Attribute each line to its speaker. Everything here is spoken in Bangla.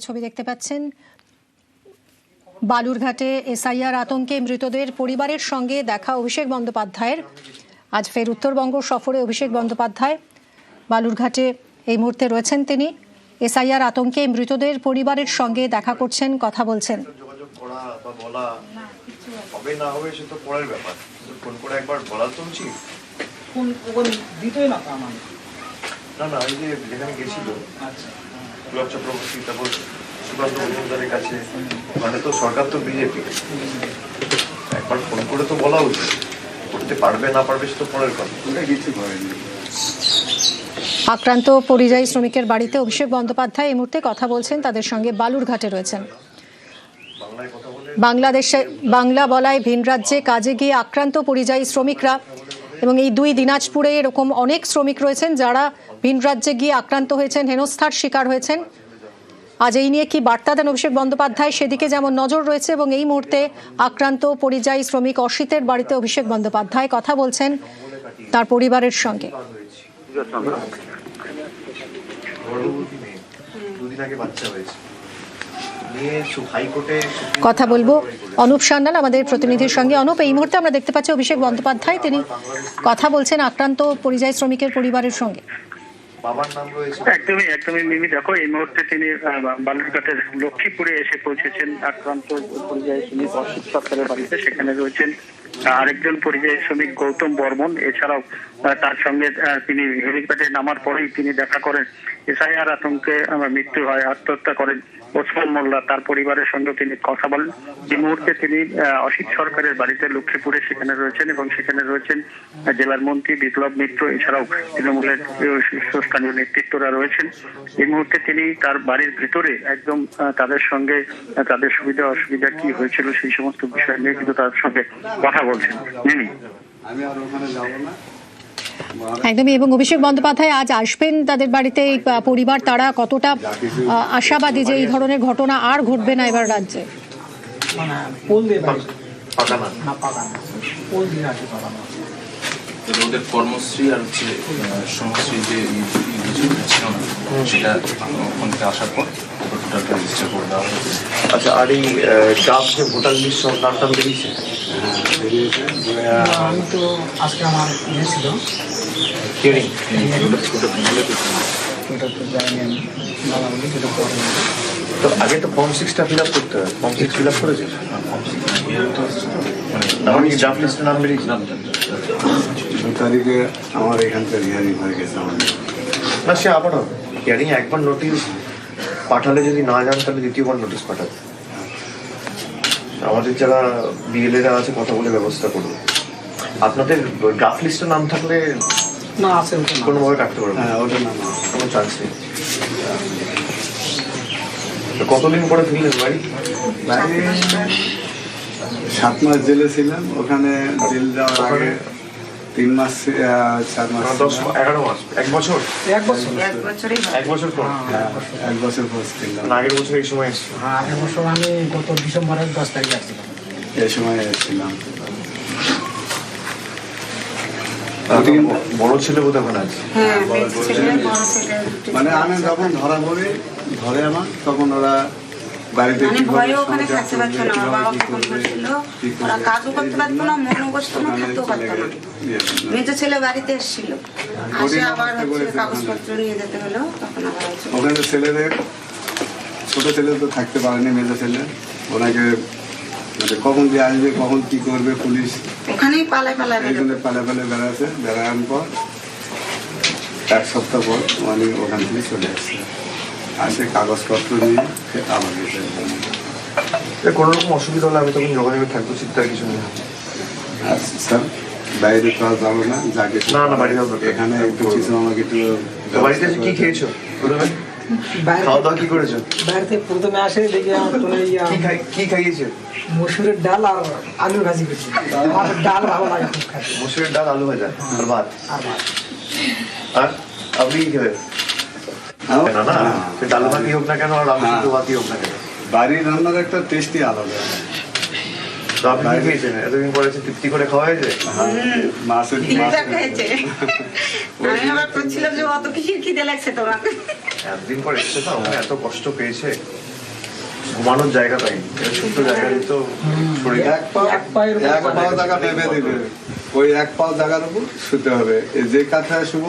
Speaker 1: ছবি দেখতে পাচ্ছেন বালুরঘাটে এসআইআর আতঙ্কে মৃতদের পরিবারের সঙ্গে দেখা অভিষেক বন্দ্যোপাধ্যায়ের। আজ ফের উত্তরবঙ্গ সফরে অভিষেক বন্দ্যোপাধ্যায় বালুরঘাটে এই মুহূর্তে রয়েছেন। তিনি এসআইআর আতঙ্কে মৃতদের পরিবারের সঙ্গে দেখা করছেন, কথা বলছেন।
Speaker 2: সরকার তো বিজেপি, একবার ফোন করে তো বলা উচিত, করতে পারবে না পারবে সে তো পরের কথা।
Speaker 1: আক্রান্ত পরিযায়ী শ্রমিকের বাড়িতে অভিষেক বন্দ্যোপাধ্যায় এই মুহূর্তে কথা বলছেন, তাদের সঙ্গে বালুরঘাটে রয়েছেন। বাংলা বলায় ভিন রাজ্যে কাজে গিয়ে আক্রান্ত পরিযায়ী শ্রমিকরা, এবং এই দুই দিনাজপুরে এরকম অনেক শ্রমিক রয়েছেন যারা ভিন রাজ্যে গিয়ে আক্রান্ত হয়েছেন, হেনস্থার শিকার হয়েছেন। আজ এই নিয়ে কি বার্তা দেন অভিষেক বন্দ্যোপাধ্যায়, সেদিকে যেমন নজর রয়েছে। এবং এই মুহূর্তে আক্রান্ত পরিযায়ী শ্রমিক অসিতের বাড়িতে অভিষেক বন্দ্যোপাধ্যায় কথা বলছেন তার পরিবারের সঙ্গে। কথা বলবো অনুপ সান্যাল আমাদের প্রতিনিধির সঙ্গে। অনুপ, এই মুহূর্তে আমরা দেখতে পাচ্ছি অভিষেক বন্দ্যোপাধ্যায় তিনি কথা বলছেন আক্রান্ত পরিযায়ী শ্রমিকের পরিবারের সঙ্গে।
Speaker 3: একদমই মিমি, দেখো এই মুহূর্তে তিনি বালুরঘাটের লক্ষ্মীপুরে এসে পৌঁছেছেন আক্রান্ত পরিযায়ী শ্রমিক অসিত সরকারের বাড়িতে। সেখানে রয়েছেন আরেকজন পরিযায়ী শ্রমিক গৌতম বর্মন। এছাড়াও তার সঙ্গে তিনি হেলিপ্যাডে নামার পরেই তিনি দেখা করেন এসআইআর আতঙ্কে মৃত্যু হয়, আত্মহত্যা করেন ওসমান মোল্লা। তার পরিবারের সঙ্গে তিনি কথা বলেন। এই মুহূর্তে তিনি অসিত সরকারের বাড়িতে লক্ষ্মীপুরে সেখানে রয়েছেন, এবং সেখানে রয়েছেন জেলার মন্ত্রী বিপ্লব মিত্র, এছাড়াও তৃণমূলের শীর্ষস্থানীয় নেতৃত্বরা রয়েছেন। এই মুহূর্তে তিনি তার বাড়ির ভিতরে একদম তাদের সঙ্গে তাদের সুবিধা অসুবিধা কি হয়েছিল সেই সমস্ত বিষয় নিয়ে কিন্তু তার সঙ্গে কথা বলছেন।
Speaker 4: আমি আর ওখানে যাব না।
Speaker 1: একদমই। এবং অভিষেক বন্দ্যোপাধ্যায় আজ আসবেন তাদের বাড়িতে, পরিবার তারা কতটা আশাবাদী যে এই ধরনের ঘটনা আর ঘটবে না এবার রাজ্যে?
Speaker 5: ওদের কর্মশ্রী আর হচ্ছে সমশ্রী যে ছিল না, সেটা ওখান থেকে আসার পর টোটালটা রেজিস্টার করে দেওয়া হয়েছে।
Speaker 2: আচ্ছা, আর এই ডাব যে ভোটার লিস্ট সব নাম টাম বেরিয়েছে?
Speaker 6: আমি তো আজকে আমার ইয়ে ছিল
Speaker 2: হিয়ারিং, তো আগে তো ফর্ম 6টা ফিল আপ করতে হয়। ফর্ম 6 ফিল আপ করেছে? আমার কি ড্রাফট লিস্টের নাম বেরিয়েছে?
Speaker 4: 2 তারিখে আমার এখানকার হিয়ারিং হয়ে গেছে।
Speaker 2: না, সে আবার হবে হিয়ারিং। একবার নোটিশ পাঠালে যদি না যান তাহলে দ্বিতীয়বার নোটিশ পাঠাবে। আমাদের যারা বিএলএরা আছে কথা বলে ব্যবস্থা করবে। আপনাদের ড্রাফট লিস্টের নাম থাকলে
Speaker 6: না আছে
Speaker 2: কোনোভাবে কাটতে পারবে?
Speaker 4: হ্যাঁ, ওটার নাম
Speaker 2: কোনো চান্স নেই। কতদিন পরে ফিরলেন বাড়ি?
Speaker 4: 7 মাস জেলে ছিলাম। ওখানে জেল যাওয়ার আগে 3 মাস 4 মাস
Speaker 2: 10 11 মাস 1 বছর
Speaker 6: 1 বছর
Speaker 2: 1 বছর পর
Speaker 4: 1 বছর পর ছিলাম।
Speaker 2: আগের বছর এই সময় এসেছিল।
Speaker 6: হ্যাঁ, 1 বছর আমি গত ডিসেম্বরের 10 তারিখে আসছিলাম।
Speaker 4: এই সময় এসেছিলাম।
Speaker 2: বড় ছেলে বোধ ওখানে আছে।
Speaker 4: মানে আমি যখন ধরা পড়ি ধরে আমার, তখন ওরা বাড়িতে
Speaker 7: ওখানে থাকতে পারতো না, বাবা ছিল, ওরা কাজও করতে পারতো না, মনও বসতো না, থাকতেও পারতো না। মেজো ছেলে বাড়িতে এসেছিল, আসে আবার হচ্ছে কাগজপত্র নিয়ে যেতে হলো, তখন আবার
Speaker 4: ওখানে ছেলেদের, ছোট ছেলে তো থাকতে পারেনি, মেজো ছেলে, ওনাকে কখন যে আসবে কখন কি করবে পুলিশ
Speaker 7: ওখানেই পালায়
Speaker 4: বেড়াচ্ছে। বেড়ানোর পর 1 সপ্তাহ পর মানে ওখান থেকে চলে আসছে। আসে কাগজপত্র নিয়ে আবার
Speaker 2: কোনো রকম অসুবিধা হলে আমি তখন যোগাযোগে থাকবো, চিন্তার কিছু নেই।
Speaker 4: আচ্ছা স্যার, বাইরে তো আর যাবো না, যাকে
Speaker 2: না বাড়ি যাবো।
Speaker 4: এখানে একটু কিছু আমাকে একটু
Speaker 2: বাড়িতে কি খেয়েছো? খাওয়া দাওয়া কি করেছো?
Speaker 6: বাড়িতে প্রথমে আসে দেখি
Speaker 2: কি খাইয়েছে?
Speaker 6: মসুরের ডাল আর আলু ভাজি করছি। আর ডাল ভালো লাগে খুব খাইতে।
Speaker 2: মসুরের ডাল, আলু ভাজা আর ভাত। আর আপনি কি খাবেন? না না, ডাল ভাতই হোক না কেন আর আলু সিদ্ধ ভাতই হোক না কেন,
Speaker 4: বাড়ির রান্নার একটা টেস্টই আলাদা।
Speaker 2: তো আপনি কি খেয়েছেন? এতদিন পরে তৃপ্তি করে খাওয়া হয়েছে?
Speaker 4: মাছের
Speaker 7: খেয়েছে। আমি আবার বলছিলাম যে অত কিছু খিদে লাগছে তোমাকে।
Speaker 2: একদিন পর এসছে তো, এত কষ্ট পেয়েছে। ঘুমানোর জায়গা পাইনি, ছোট্ট জায়গায় তো শরীর
Speaker 4: এক পা জায়গা ভেবে দিবে, ওই এক পা জায়গার উপর শুতে হবে, যে কাঁথায় শুভ